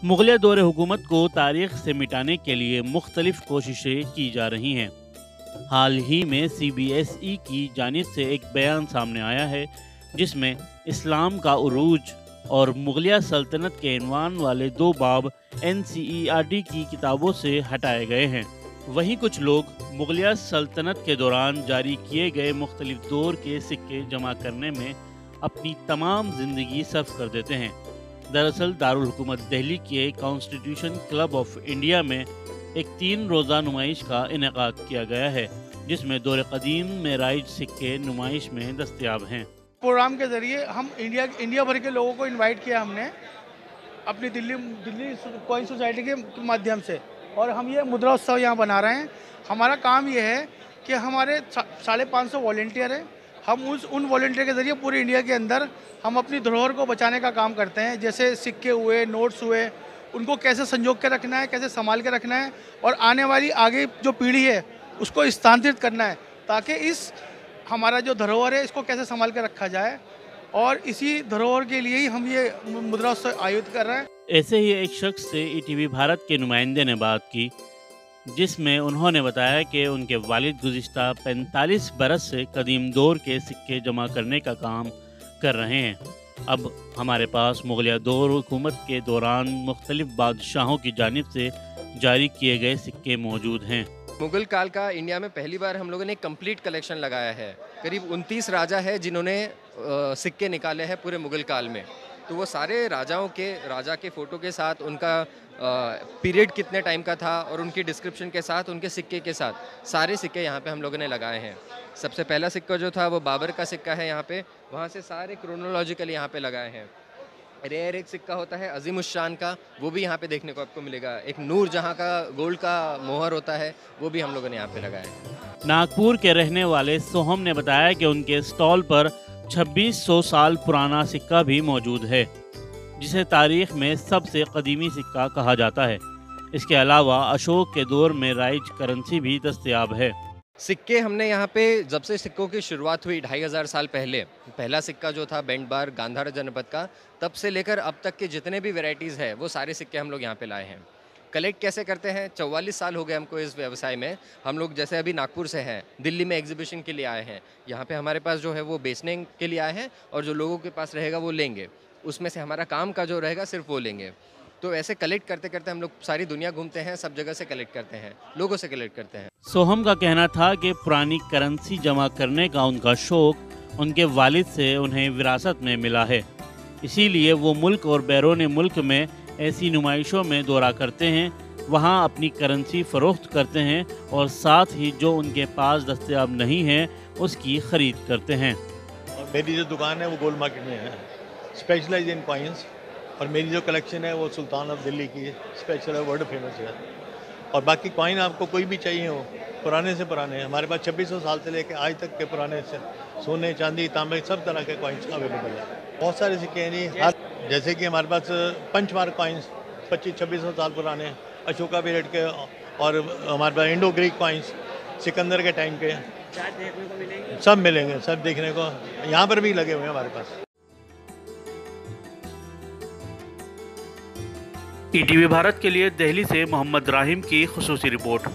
मुगलिया दौर हुकूमत को तारीख से मिटाने के लिए मुख्तलिफ कोशिशें की जा रही हैं। हाल ही में CBSE की जानिब से एक बयान सामने आया है जिसमें इस्लाम का उरूज और मुगलिया सल्तनत के इन्वान वाले 2 बाब NCERT की किताबों से हटाए गए हैं। वहीं कुछ लोग मुगलिया सल्तनत के दौरान जारी किए गए मुख्तलिफ दौर के सिक्के जमा करने में अपनी तमाम ज़िंदगी सर्फ कर देते हैं। दरअसल दारुल हुकूमत दिल्ली के कॉन्स्टिट्यूशन क्लब ऑफ इंडिया में एक 3 रोज़ा नुमाइश का इनेकाद किया गया है जिसमें दौर कदीम में राइज सिक्के नुमाइश में दस्तयाब हैं। प्रोग्राम के ज़रिए हम इंडिया भर के लोगों को इनवाइट किया हमने अपनी दिल्ली कॉइन सोसाइटी के माध्यम से, और हम ये मुद्रा उत्सव यहाँ बना रहे हैं। हमारा काम ये है कि हमारे 550 वॉलेंटियर हैं। हम उन वॉलेंटियर के ज़रिए पूरे इंडिया के अंदर हम अपनी धरोहर को बचाने का काम करते हैं। जैसे सिक्के हुए, नोट्स हुए, उनको कैसे संजो के रखना है, कैसे संभाल के रखना है और आने वाली आगे जो पीढ़ी है उसको स्थानांतरित करना है, ताकि इस हमारा जो धरोहर है इसको कैसे संभाल के रखा जाए। और इसी धरोहर के लिए ही हम ये मुद्रा उत्सव आयोजित कर रहे हैं। ऐसे ही एक शख्स से ETV भारत के नुमाइंदे ने बात की जिसमें उन्होंने बताया कि उनके वालिद गुज़िश्ता 45 बरस से कदीम दौर के सिक्के जमा करने का काम कर रहे हैं। अब हमारे पास मुगलिया दौर हुकूमत के दौरान मुख्तलिफ बादशाहों की जानिब से जारी किए गए सिक्के मौजूद हैं। मुगल काल का इंडिया में पहली बार हम लोगों ने कंप्लीट कलेक्शन लगाया है। करीब 29 राजा है जिन्होंने सिक्के निकाले हैं पूरे मुगल काल में। तो वो सारे राजा के फ़ोटो के साथ उनका पीरियड कितने टाइम का था और उनकी डिस्क्रिप्शन के साथ, उनके सिक्के के साथ सारे सिक्के यहाँ पे हम लोगों ने लगाए हैं। सबसे पहला सिक्का जो था वो बाबर का सिक्का है यहाँ पे, वहाँ से सारे क्रोनोलॉजिकल यहाँ पे लगाए हैं। रेयर एक सिक्का होता है अजीम उस शान का, वो भी यहाँ पे देखने को आपको मिलेगा। एक नूर जहाँ का गोल्ड का मोहर होता है, वो भी हम लोगों ने यहाँ पे लगाया है। नागपुर के रहने वाले सोहम ने बताया कि उनके स्टॉल पर 2600 साल पुराना सिक्का भी मौजूद है जिसे तारीख में सबसे कदीमी सिक्का कहा जाता है। इसके अलावा अशोक के दौर में राइज करेंसी भी दस्तयाब है। सिक्के हमने यहाँ पे जब से सिक्कों की शुरुआत हुई 2500 साल पहले, पहला सिक्का जो था बेंट बार गांधार जनपद का, तब से लेकर अब तक के जितने भी वैरायटीज़ है वो सारे सिक्के हम लोग यहाँ पे लाए हैं। कलेक्ट कैसे करते हैं, 44 साल हो गए हमको इस व्यवसाय में। हम लोग जैसे अभी नागपुर से हैं, दिल्ली में एग्जीबिशन के लिए आए हैं, यहाँ पे हमारे पास जो है वो बेचने के लिए आए हैं और जो लोगों के पास रहेगा वो लेंगे। उसमें से हमारा काम का जो रहेगा सिर्फ वो लेंगे। तो ऐसे कलेक्ट करते करते हम लोग सारी दुनिया घूमते हैं, सब जगह से कलेक्ट करते हैं, लोगों से कलेक्ट करते हैं। सोहम का कहना था कि पुरानी करेंसी जमा करने का उनका शौक उनके वालिद से उन्हें विरासत में मिला है, इसीलिए वो मुल्क और बैरून मुल्क में ऐसी नुमाइशों में दौरा करते हैं, वहाँ अपनी करेंसी फ़रोख्त करते हैं और साथ ही जो उनके पास दस्तयाब नहीं है उसकी ख़रीद करते हैं। और मेरी जो दुकान है वो गोल्ड मार्केट में है, स्पेशलाइज इन कॉइन्स, और मेरी जो कलेक्शन है वो सुल्तान ऑफ दिल्ली की स्पेशल है, वर्ल्ड फेमस है। और बाकी कॉइन आपको कोई भी चाहिए हो, पुराने से पुराने, हमारे पास 2600 साल से लेकर आज तक के पुराने से सोने, चांदी, तांबे, सब तरह के कॉइन्स अवेलेबल है। बहुत सारे सिक्के हैं जी, जैसे कि हमारे पास पंचमार्क कॉइन्स 2500-2600 साल पुराने, अशोका पीरियड के, और हमारे पास इंडो ग्रीक कॉइन्स सिकंदर के टाइम के, देखने को मिलेंगे, सब मिलेंगे, सब देखने को यहाँ पर भी लगे हुए हैं हमारे पास। ETV भारत के लिए दिल्ली से मोहम्मद राहिम की खुसूसी रिपोर्ट।